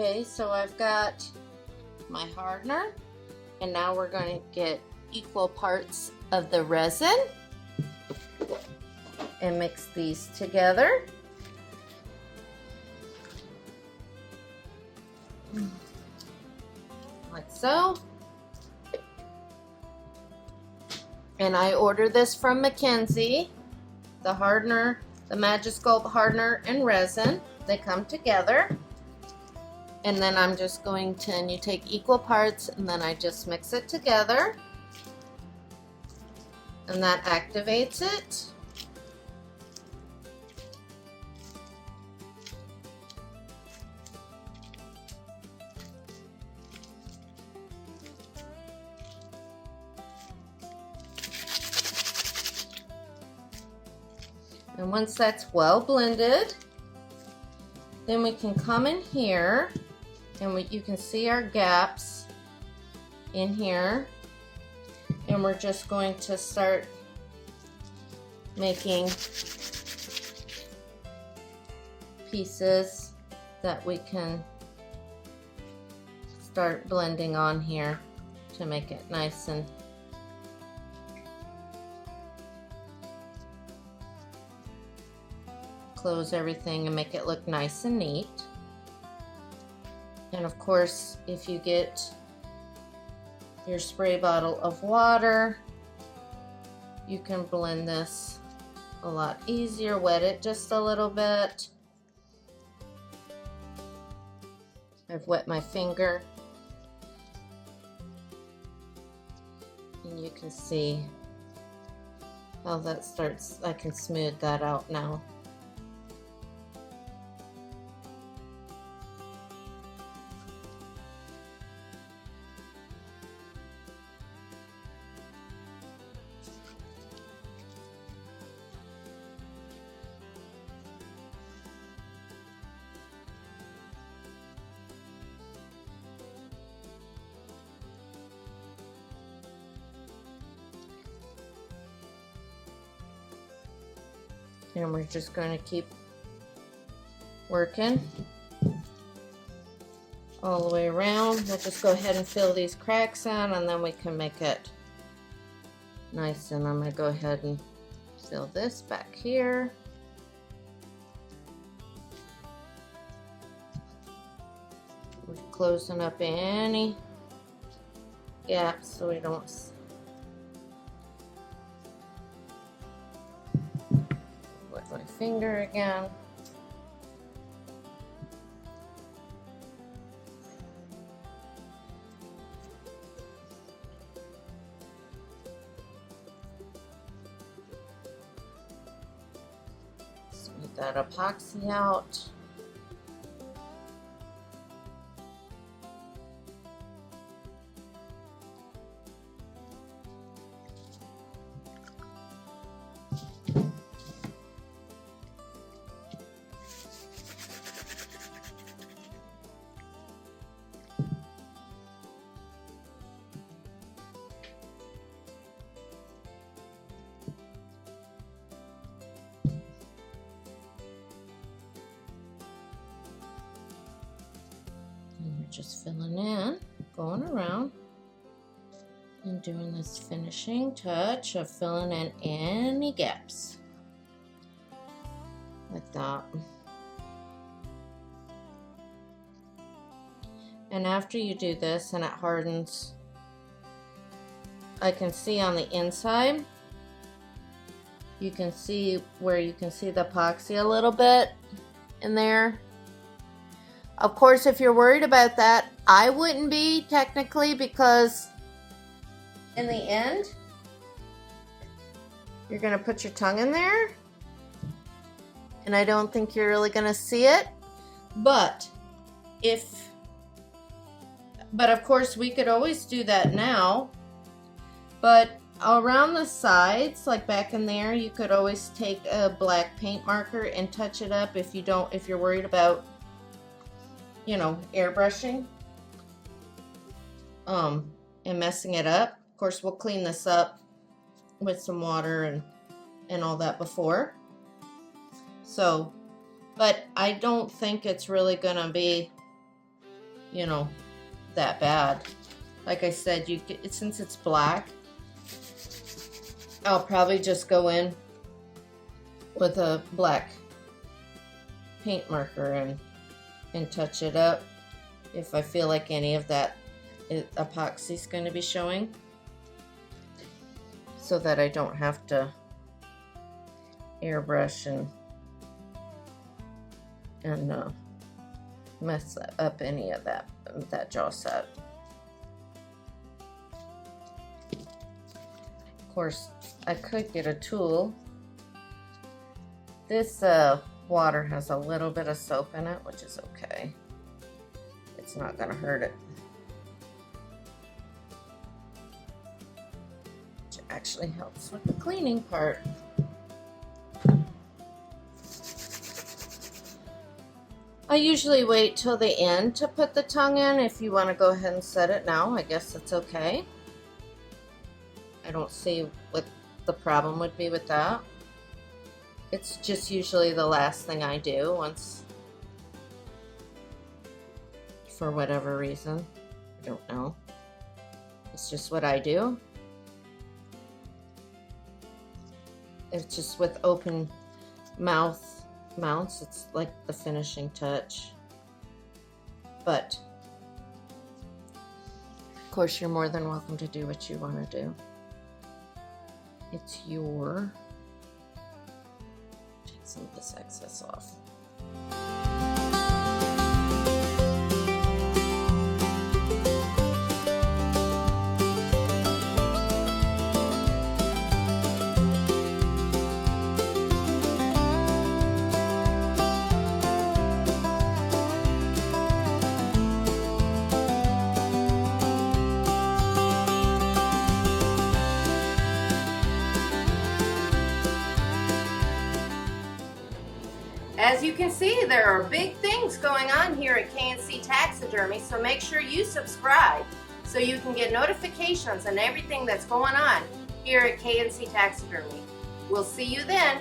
Okay, so I've got my hardener, and now we're going to get equal parts of the resin and mix these together. Like so. And I ordered this from Mackenzie, the hardener, the Magisculpt hardener and resin. They come together. And then I'm just going to, and you take equal parts, and then I just mix it together. And that activates it. And once that's well blended, then we can come in here and you can see our gaps in here, and we're just going to start making pieces that we can start blending on here to make it nice and close everything and make it look nice and neat. And of course, if you get your spray bottle of water, you can blend this a lot easier. Wet it just a little bit. I've wet my finger, and you can see how that starts. I can smooth that out now. And we're just going to keep working all the way around. We'll just go ahead and fill these cracks in, and then we can make it nice. And I'm going to go ahead and fill this back here. We're closing up any gaps so we don't my finger again. Smooth that epoxy out. Just filling in, going around and doing this finishing touch of filling in any gaps like that. And after you do this and it hardens, I can see on the inside, you can see where you can see the epoxy a little bit in there. Of course, if you're worried about that, I wouldn't be technically, because in the end, you're going to put your tongue in there, and I don't think you're really going to see it. But of course, we could always do that now. But around the sides, like back in there, you could always take a black paint marker and touch it up if you're worried about, you know, airbrushing and messing it up. Of course, we'll clean this up with some water and all that before. So, but I don't think it's really gonna be you know, that bad. Like I said, since it's black, I'll probably just go in with a black paint marker and touch it up if I feel like any of that epoxy is going to be showing, so that I don't have to airbrush and mess up any of that jaw set. Of course, I could get a tool. This water has a little bit of soap in it, which is okay. It's not gonna hurt it. Which actually helps with the cleaning part. I usually wait till the end to put the tongue in. If you want to go ahead and set it now, I guess it's okay. I don't see what the problem would be with that. It's just usually the last thing I do once, for whatever reason. I don't know. It's just what I do. It's just with open mouth mounts, it's like the finishing touch. But of course, you're more than welcome to do what you want to do. It's your... Take some of this excess off. As you can see, there are big things going on here at K&C Taxidermy, so make sure you subscribe so you can get notifications on everything that's going on here at K&C Taxidermy. We'll see you then.